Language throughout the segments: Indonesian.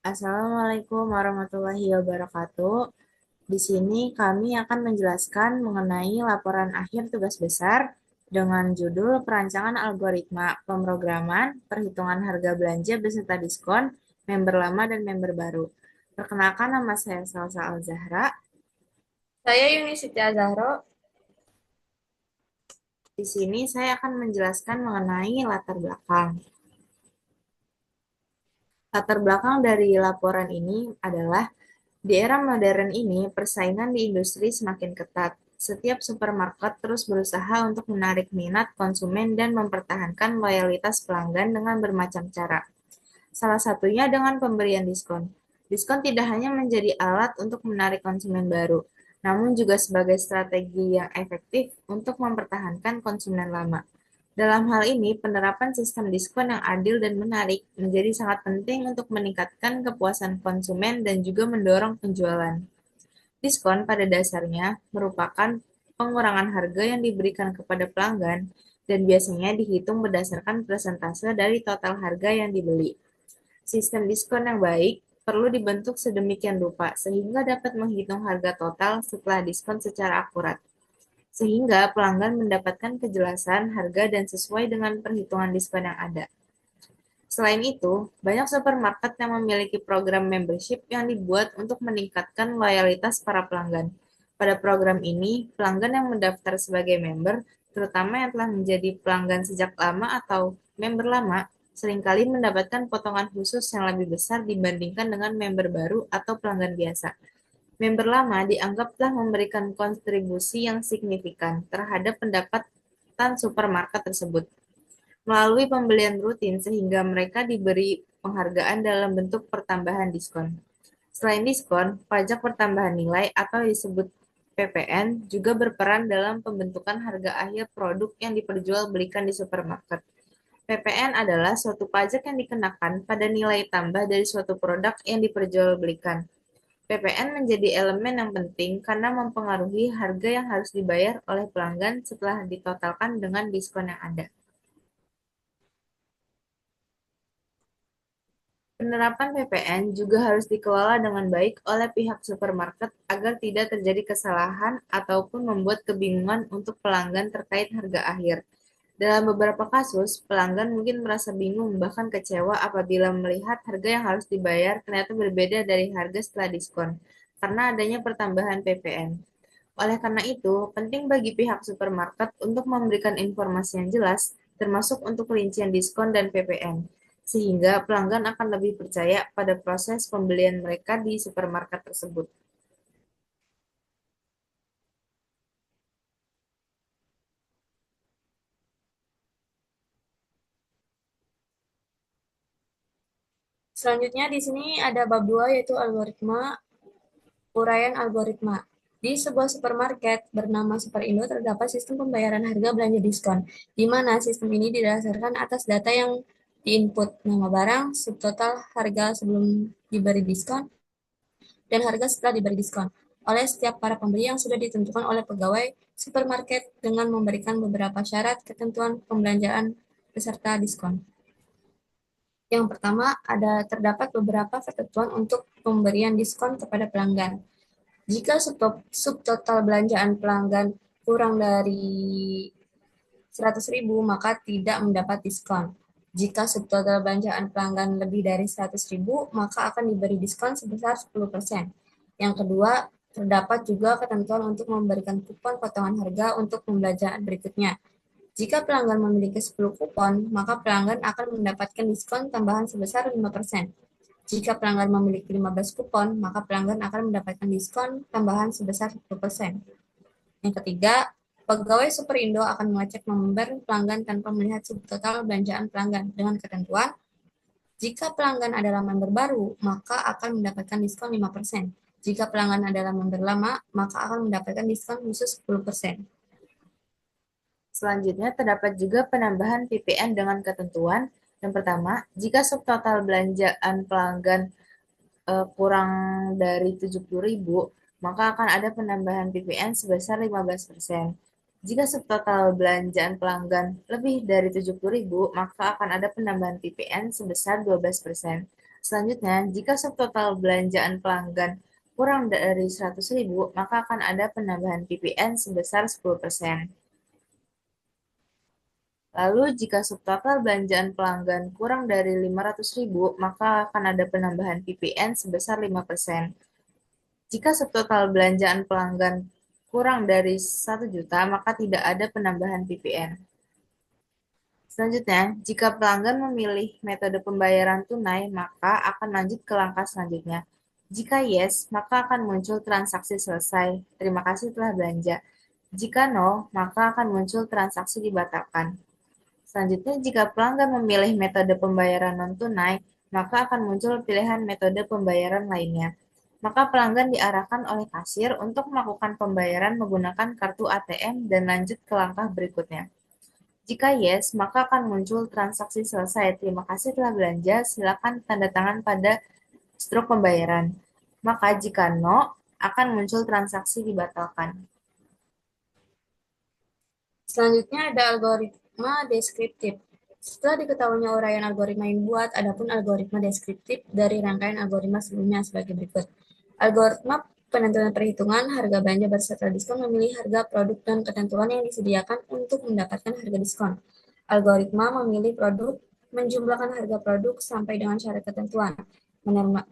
Assalamualaikum warahmatullahi wabarakatuh. Di sini kami akan menjelaskan mengenai laporan akhir tugas besar dengan judul Perancangan Algoritma Pemrograman Perhitungan Harga Belanja beserta diskon, member lama dan member baru. Perkenalkan, nama saya Salsa Al-Zahra. Saya Yuni Siti Zahro. Di sini saya akan menjelaskan mengenai latar belakang. Latar belakang dari laporan ini adalah di era modern ini, persaingan di industri semakin ketat. Setiap supermarket terus berusaha untuk menarik minat konsumen dan mempertahankan loyalitas pelanggan dengan bermacam cara. Salah satunya dengan pemberian diskon. Diskon tidak hanya menjadi alat untuk menarik konsumen baru, namun juga sebagai strategi yang efektif untuk mempertahankan konsumen lama. Dalam hal ini, penerapan sistem diskon yang adil dan menarik menjadi sangat penting untuk meningkatkan kepuasan konsumen dan juga mendorong penjualan. Diskon pada dasarnya merupakan pengurangan harga yang diberikan kepada pelanggan dan biasanya dihitung berdasarkan persentase dari total harga yang dibeli. Sistem diskon yang baik perlu dibentuk sedemikian rupa sehingga dapat menghitung harga total setelah diskon secara akurat, sehingga pelanggan mendapatkan kejelasan harga dan sesuai dengan perhitungan diskon yang ada. Selain itu, banyak supermarket yang memiliki program membership yang dibuat untuk meningkatkan loyalitas para pelanggan. Pada program ini, pelanggan yang mendaftar sebagai member, terutama yang telah menjadi pelanggan sejak lama atau member lama, seringkali mendapatkan potongan khusus yang lebih besar dibandingkan dengan member baru atau pelanggan biasa. Member lama dianggap telah memberikan kontribusi yang signifikan terhadap pendapatan supermarket tersebut melalui pembelian rutin sehingga mereka diberi penghargaan dalam bentuk pertambahan diskon. Selain diskon, pajak pertambahan nilai atau disebut PPN juga berperan dalam pembentukan harga akhir produk yang diperjualbelikan di supermarket. PPN adalah suatu pajak yang dikenakan pada nilai tambah dari suatu produk yang diperjualbelikan. PPN menjadi elemen yang penting karena mempengaruhi harga yang harus dibayar oleh pelanggan setelah ditotalkan dengan diskon yang ada. Penerapan PPN juga harus dikelola dengan baik oleh pihak supermarket agar tidak terjadi kesalahan ataupun membuat kebingungan untuk pelanggan terkait harga akhir. Dalam beberapa kasus, pelanggan mungkin merasa bingung bahkan kecewa apabila melihat harga yang harus dibayar ternyata berbeda dari harga setelah diskon karena adanya pertambahan PPN. Oleh karena itu, penting bagi pihak supermarket untuk memberikan informasi yang jelas, termasuk untuk rincian diskon dan PPN, sehingga pelanggan akan lebih percaya pada proses pembelian mereka di supermarket tersebut. Selanjutnya di sini ada bab 2 yaitu algoritma, uraian algoritma. Di sebuah supermarket bernama Superindo terdapat sistem pembayaran harga belanja diskon, di mana sistem ini didasarkan atas data yang diinput nama barang, subtotal harga sebelum diberi diskon, dan harga setelah diberi diskon oleh setiap para pembeli yang sudah ditentukan oleh pegawai supermarket dengan memberikan beberapa syarat ketentuan pembelanjaan beserta diskon. Yang pertama, ada terdapat beberapa ketentuan untuk pemberian diskon kepada pelanggan. Jika subtotal belanjaan pelanggan kurang dari 100.000, maka tidak mendapat diskon. Jika subtotal belanjaan pelanggan lebih dari 100.000, maka akan diberi diskon sebesar 10%. Yang kedua, terdapat juga ketentuan untuk memberikan kupon potongan harga untuk pembelanjaan berikutnya. Jika pelanggan memiliki 10 kupon, maka pelanggan akan mendapatkan diskon tambahan sebesar 5%. Jika pelanggan memiliki 15 kupon, maka pelanggan akan mendapatkan diskon tambahan sebesar 10%. Yang ketiga, pegawai Superindo akan mengecek member pelanggan tanpa melihat subtotal belanjaan pelanggan dengan ketentuan jika pelanggan adalah member baru, maka akan mendapatkan diskon 5%. Jika pelanggan adalah member lama, maka akan mendapatkan diskon khusus 10%. Selanjutnya, terdapat juga penambahan PPN dengan ketentuan. Yang pertama, jika subtotal belanjaan pelanggan kurang dari 70.000, maka akan ada penambahan PPN sebesar 15%. Jika subtotal belanjaan pelanggan lebih dari 70.000, maka akan ada penambahan PPN sebesar 12%. Selanjutnya, jika subtotal belanjaan pelanggan kurang dari 100.000, maka akan ada penambahan PPN sebesar 10%. Lalu, jika subtotal belanjaan pelanggan kurang dari 500.000, maka akan ada penambahan PPN sebesar 5%. Jika subtotal belanjaan pelanggan kurang dari 1 juta, maka tidak ada penambahan PPN. Selanjutnya, jika pelanggan memilih metode pembayaran tunai, maka akan lanjut ke langkah selanjutnya. Jika yes, maka akan muncul transaksi selesai. Terima kasih telah belanja. Jika no, maka akan muncul transaksi dibatalkan. Selanjutnya, jika pelanggan memilih metode pembayaran non-tunai, maka akan muncul pilihan metode pembayaran lainnya. Maka pelanggan diarahkan oleh kasir untuk melakukan pembayaran menggunakan kartu ATM dan lanjut ke langkah berikutnya. Jika yes, maka akan muncul transaksi selesai. Terima kasih telah belanja. Silakan tanda tangan pada struk pembayaran. Maka jika no, akan muncul transaksi dibatalkan. Selanjutnya ada algoritma deskriptif. Setelah diketahuinya uraian algoritma yang dibuat, adapun algoritma deskriptif dari rangkaian algoritma sebelumnya sebagai berikut. Algoritma penentuan perhitungan harga belanja berserta diskon memilih harga produk dan ketentuan yang disediakan untuk mendapatkan harga diskon. Algoritma memilih produk, menjumlahkan harga produk sampai dengan syarat ketentuan,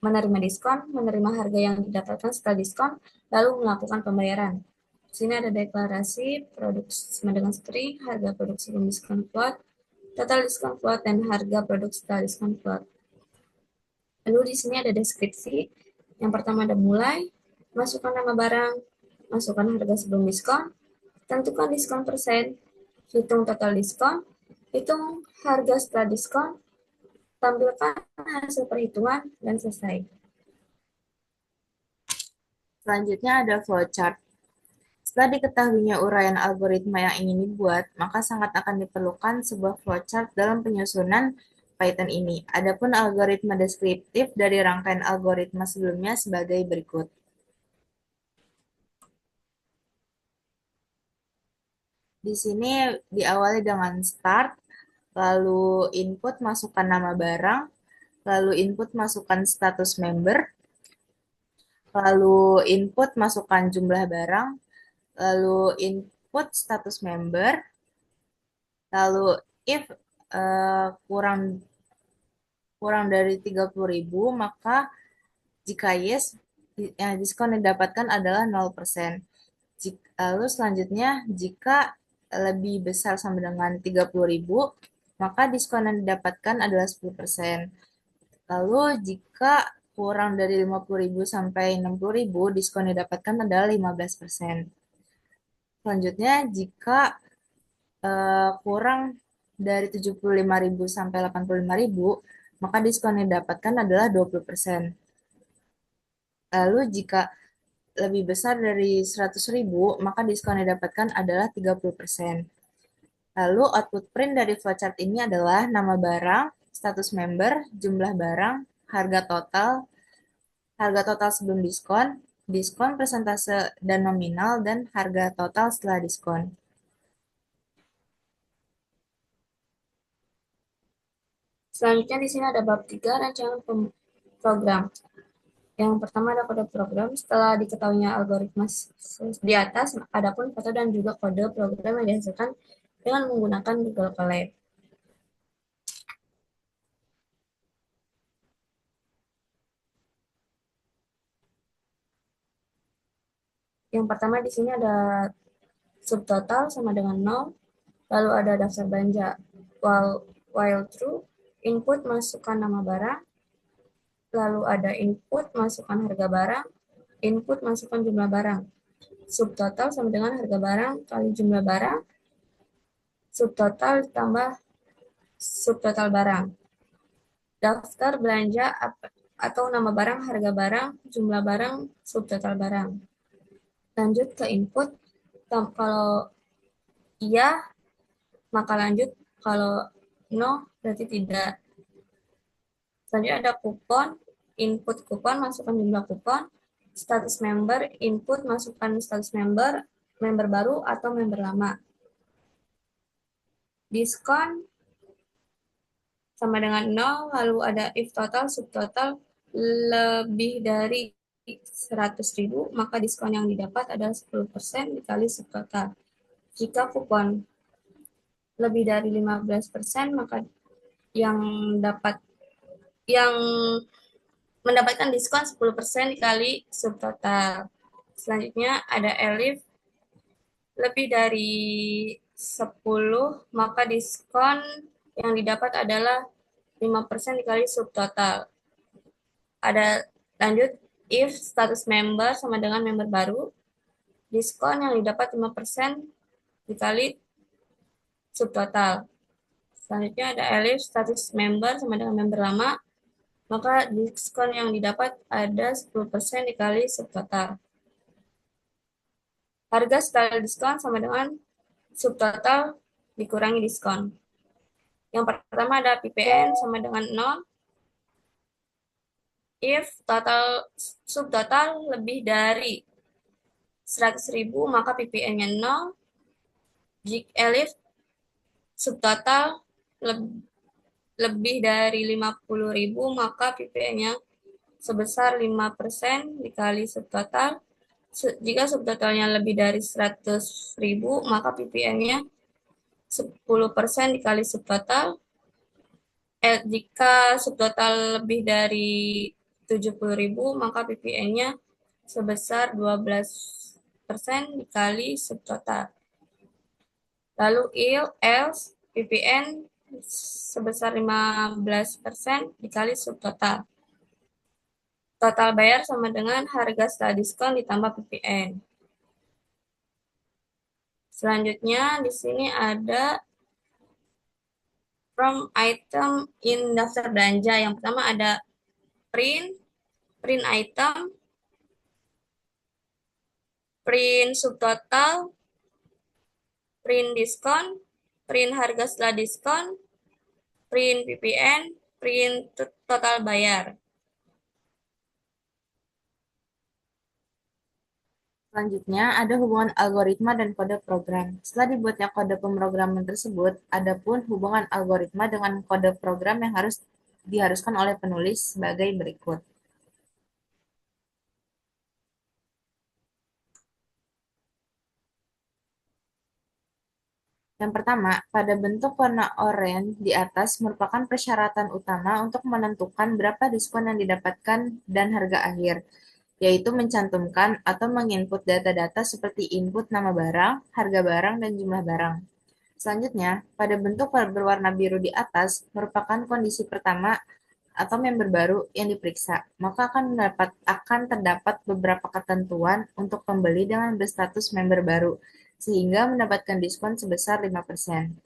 menerima diskon, menerima harga yang didapatkan setelah diskon, lalu melakukan pembayaran. Di sini ada deklarasi produk sama dengan seperti harga produk sebelum diskon plot, total diskon plot, dan harga produk setelah diskon plot. Lalu di sini ada deskripsi. Yang pertama ada mulai, masukkan nama barang, masukkan harga sebelum diskon, tentukan diskon persen, hitung total diskon, hitung harga setelah diskon, tampilkan hasil perhitungan, dan selesai. Selanjutnya ada flowchart. Setelah diketahuinya uraian algoritma yang ingin dibuat, maka sangat akan diperlukan sebuah flowchart dalam penyusunan Python ini. Adapun algoritma deskriptif dari rangkaian algoritma sebelumnya sebagai berikut. Di sini diawali dengan start, lalu input masukkan nama barang, lalu input masukkan status member, lalu input masukkan jumlah barang, lalu input status member, lalu if kurang kurang dari 30.000, maka jika yes, diskon yang didapatkan adalah 0%. Lalu selanjutnya, jika lebih besar sama dengan 30.000, maka diskon yang didapatkan adalah 10%. Lalu jika kurang dari 50.000 sampai 60.000, diskon yang didapatkan adalah 15%. Selanjutnya, jika kurang dari 75.000 sampai 85.000, maka diskon yang didapatkan adalah 20%. Lalu jika lebih besar dari 100.000, maka diskon yang didapatkan adalah 30%. Lalu output print dari flowchart ini adalah nama barang, status member, jumlah barang, harga total sebelum diskon, diskon persentase dan nominal, dan harga total setelah diskon. Selanjutnya di sini ada bab 3 rancangan program. Yang pertama ada kode program. Setelah diketahuinya algoritma di atas, adapun foto dan juga kode program yang dihasilkan dengan menggunakan Google Colab. Yang pertama di sini ada subtotal sama dengan 0, lalu ada daftar belanja while true, input masukkan nama barang, lalu ada input masukkan harga barang, input masukkan jumlah barang. Subtotal sama dengan harga barang kali jumlah barang, subtotal ditambah subtotal barang. Daftar belanja atau nama barang, harga barang, jumlah barang, subtotal barang. Lanjut ke input. Kalau iya, maka lanjut. Kalau no, berarti tidak. Selanjutnya ada kupon. Input kupon, masukkan jumlah kupon. Status member, input masukkan status member, member baru atau member lama. Diskon, sama dengan 0, lalu ada if total, subtotal lebih dari 100.000, maka diskon yang didapat adalah 10% dikali subtotal. Jika kupon lebih dari 15%, maka yang dapat yang mendapatkan diskon 10% dikali subtotal. Selanjutnya ada elif lebih dari 10, maka diskon yang didapat adalah 5% dikali subtotal. Ada lanjut, if status member sama dengan member baru, diskon yang didapat 5% dikali subtotal. Selanjutnya ada elif status member sama dengan member lama, maka diskon yang didapat ada 10% dikali subtotal. Harga setelah diskon sama dengan subtotal dikurangi diskon. Yang pertama ada PPN sama dengan 0. If total subtotal lebih dari 100.000, maka PPN-nya 0. Jika elif subtotal lebih dari 50.000, maka PPN-nya sebesar 5% dikali subtotal. Jika subtotalnya lebih dari 100.000, maka PPN-nya 10% dikali subtotal. Jika subtotal lebih dari 70.000, maka PPN-nya sebesar 12% dikali subtotal. Lalu else PPN sebesar 15% dikali subtotal. Total bayar sama dengan harga setelah diskon ditambah PPN. Selanjutnya di sini ada from item in daftar belanja. Yang pertama ada print item, print subtotal, print diskon, print harga setelah diskon, print PPN, print total bayar. Selanjutnya, ada hubungan algoritma dan kode program. Setelah dibuatnya kode pemrograman tersebut, ada pun hubungan algoritma dengan kode program yang harus diharuskan oleh penulis sebagai berikut. Yang pertama, pada bentuk warna oranye di atas merupakan persyaratan utama untuk menentukan berapa diskon yang didapatkan dan harga akhir, yaitu mencantumkan atau menginput data-data seperti input nama barang, harga barang, dan jumlah barang. Selanjutnya, pada bentuk berwarna biru di atas merupakan kondisi pertama atau member baru yang diperiksa, maka akan terdapat beberapa ketentuan untuk pembeli dengan berstatus member baru, sehingga mendapatkan diskon sebesar 5%.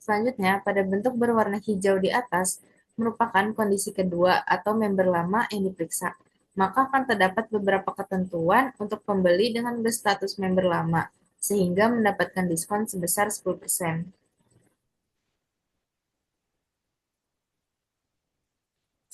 Selanjutnya, pada bentuk berwarna hijau di atas merupakan kondisi kedua atau member lama yang diperiksa, maka akan terdapat beberapa ketentuan untuk pembeli dengan berstatus member lama, sehingga mendapatkan diskon sebesar 10%.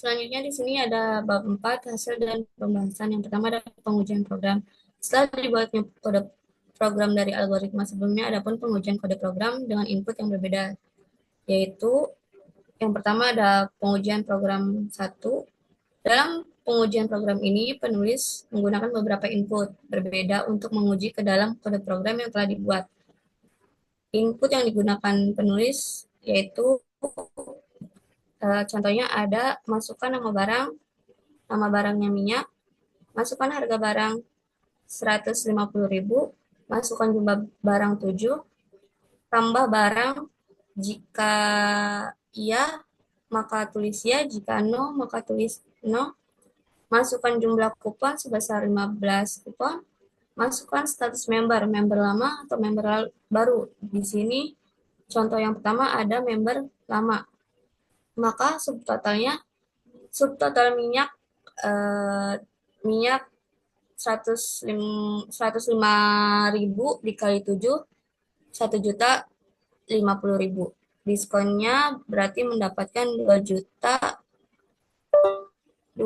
Selanjutnya di sini ada bab 4 hasil dan pembahasan. Yang pertama ada pengujian program. Setelah dibuatnya kode program dari algoritma sebelumnya, ada pun pengujian kode program dengan input yang berbeda, yaitu yang pertama ada pengujian program 1. Dalam pengujian program ini, penulis menggunakan beberapa input berbeda untuk menguji ke dalam kode program yang telah dibuat. Input yang digunakan penulis yaitu contohnya ada masukkan nama barangnya minyak, masukkan harga barang 150.000, masukkan jumlah barang 7, tambah barang, jika iya maka tulis ya, jika no maka tulis no, masukkan jumlah kupon sebesar 15 kupon, masukkan status member lama atau member baru. Di sini contoh yang pertama ada member lama. Maka subtotal minyak 105.000 dikali 7, 1.050.000. Diskonnya berarti mendapatkan 2.210.000.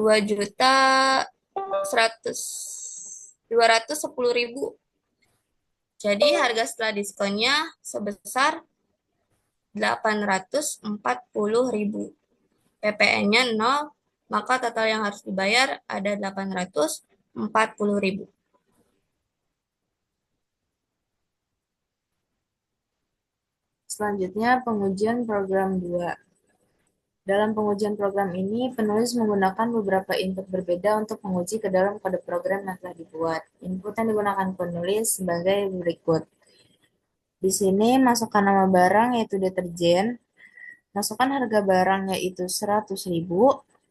Jadi harga setelah diskonnya sebesar 840.000. PPN-nya 0, maka total yang harus dibayar ada 840.000. Selanjutnya, pengujian program 2. Dalam pengujian program ini, penulis menggunakan beberapa input berbeda untuk menguji ke dalam kode program yang telah dibuat. Input yang digunakan penulis sebagai berikut. Di sini, masukkan nama barang yaitu deterjen, masukkan harga barang yaitu 100.000,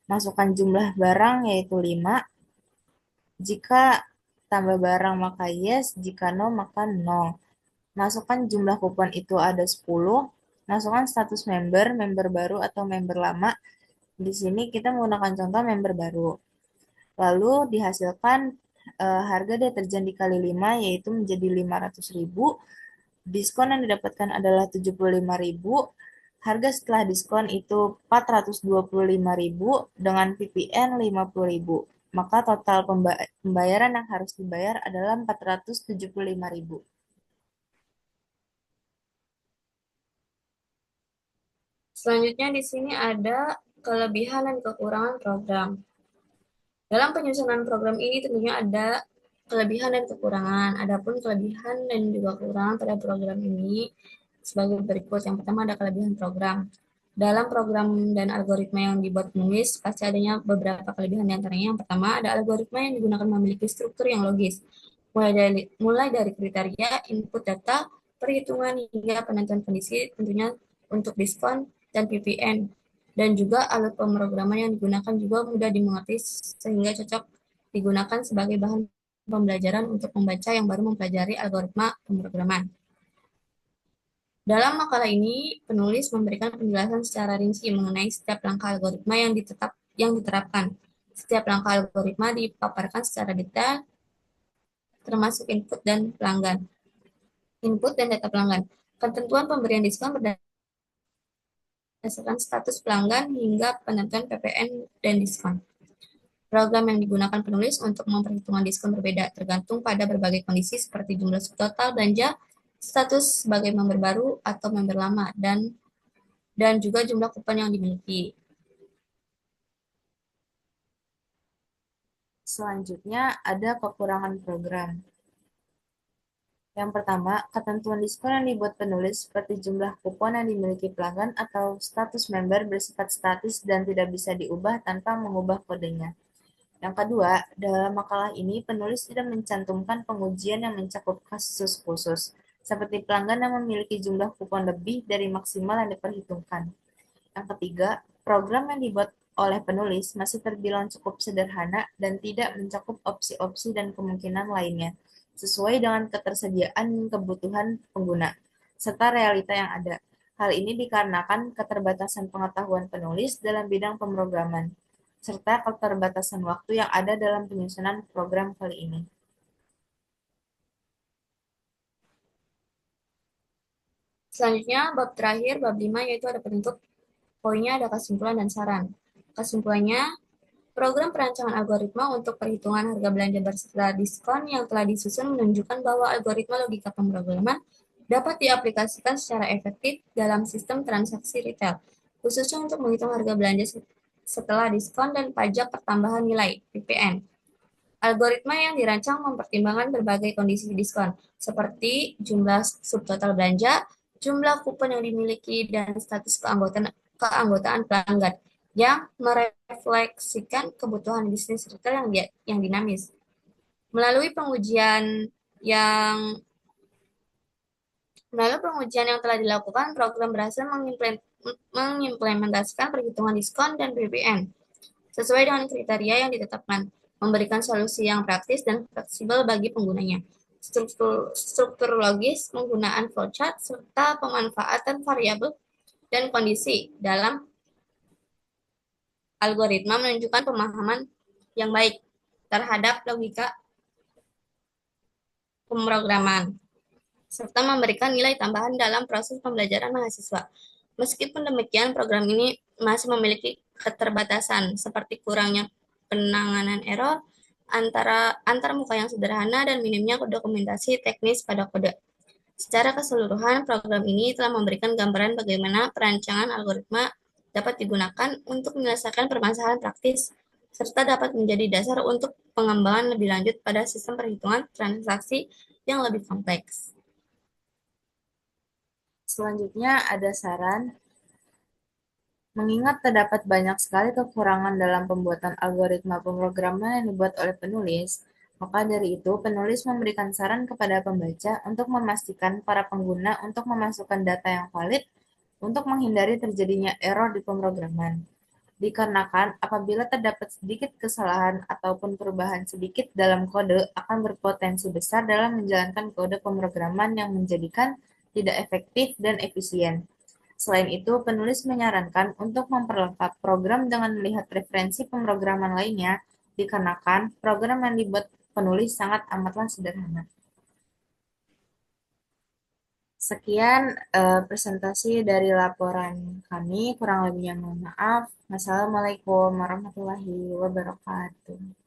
masukkan jumlah barang yaitu 5. Jika tambah barang maka yes, jika no maka no. Masukkan jumlah kupon itu ada 10. Masukkan status member, member baru atau member lama. Di sini kita menggunakan contoh member baru. Lalu dihasilkan harga deterjen dikali 5 yaitu menjadi 500.000. Diskon yang didapatkan adalah 75.000. Harga setelah diskon itu 425.000 dengan PPN 50.000. Maka total pembayaran yang harus dibayar adalah 475.000. Selanjutnya di sini ada kelebihan dan kekurangan program. Dalam penyusunan program ini tentunya ada kelebihan dan kekurangan. Adapun kelebihan dan juga kekurangan pada program ini sebagai berikut. Yang pertama ada kelebihan program. Dalam program dan algoritma yang dibuat penulis, pasti adanya beberapa kelebihan diantaranya. Yang pertama ada algoritma yang digunakan memiliki struktur yang logis. Mulai dari kriteria, input data, perhitungan hingga penentuan kondisi, tentunya untuk diskon dan PPN. Dan juga alat pemrograman yang digunakan juga mudah dimengerti sehingga cocok digunakan sebagai bahan pembelajaran untuk membaca yang baru mempelajari algoritma pemrograman. Dalam makalah ini, penulis memberikan penjelasan secara rinci mengenai setiap langkah algoritma yang diterapkan. Setiap langkah algoritma dipaparkan secara detail, termasuk input dan pelanggan. Input dan data pelanggan. Ketentuan pemberian diskon berdasarkan status pelanggan hingga penentuan PPN dan diskon. Program yang digunakan penulis untuk memperhitungkan diskon berbeda, tergantung pada berbagai kondisi seperti jumlah subtotal belanja, status sebagai member baru atau member lama, dan juga jumlah kupon yang dimiliki. Selanjutnya ada kekurangan program. Yang pertama, ketentuan diskon yang dibuat penulis seperti jumlah kupon yang dimiliki pelanggan atau status member bersifat statis dan tidak bisa diubah tanpa mengubah kodenya. Yang kedua, dalam makalah ini penulis tidak mencantumkan pengujian yang mencakup kasus khusus, seperti pelanggan yang memiliki jumlah kupon lebih dari maksimal yang diperhitungkan. Yang ketiga, program yang dibuat oleh penulis masih terbilang cukup sederhana dan tidak mencakup opsi-opsi dan kemungkinan lainnya, sesuai dengan ketersediaan kebutuhan pengguna, serta realita yang ada. Hal ini dikarenakan keterbatasan pengetahuan penulis dalam bidang pemrograman, serta keterbatasan waktu yang ada dalam penyusunan program kali ini. Selanjutnya, bab terakhir, bab 5, yaitu ada penutup. Poinnya ada kesimpulan dan saran. Kesimpulannya, program perancangan algoritma untuk perhitungan harga belanja berserta diskon yang telah disusun menunjukkan bahwa algoritma logika pemrograman dapat diaplikasikan secara efektif dalam sistem transaksi retail, khususnya untuk menghitung harga belanja setelah diskon dan pajak pertambahan nilai (PPN). Algoritma yang dirancang mempertimbangkan berbagai kondisi diskon, seperti jumlah subtotal belanja, jumlah kupon yang dimiliki, dan status keanggotaan pelanggan, yang merefleksikan kebutuhan bisnis retail yang dinamis. Melalui pengujian yang yang telah dilakukan, program berhasil mengimplementasikan perhitungan diskon dan PPN sesuai dengan kriteria yang ditetapkan, memberikan solusi yang praktis dan fleksibel bagi penggunanya. Struktur logis, penggunaan flowchart, serta pemanfaatan variabel dan kondisi dalam algoritma menunjukkan pemahaman yang baik terhadap logika pemrograman, serta memberikan nilai tambahan dalam proses pembelajaran mahasiswa. Meskipun demikian, program ini masih memiliki keterbatasan, seperti kurangnya penanganan error, antar muka yang sederhana, dan minimnya dokumentasi teknis pada kode. Secara keseluruhan, program ini telah memberikan gambaran bagaimana perancangan algoritma dapat digunakan untuk menyelesaikan permasalahan praktis, serta dapat menjadi dasar untuk pengembangan lebih lanjut pada sistem perhitungan transaksi yang lebih kompleks. Selanjutnya ada saran. Mengingat terdapat banyak sekali kekurangan dalam pembuatan algoritma pemrograman yang dibuat oleh penulis, maka dari itu penulis memberikan saran kepada pembaca untuk memastikan para pengguna untuk memasukkan data yang valid untuk menghindari terjadinya error di pemrograman. Dikarenakan apabila terdapat sedikit kesalahan ataupun perubahan sedikit dalam kode akan berpotensi besar dalam menjalankan kode pemrograman yang menjadikan tidak efektif dan efisien. Selain itu, penulis menyarankan untuk memperlengkap program dengan melihat referensi pemrograman lainnya, dikarenakan program yang dibuat penulis sangat amatlah sederhana. Sekian presentasi dari laporan kami, kurang lebihnya mohon maaf. Wassalamualaikum warahmatullahi wabarakatuh.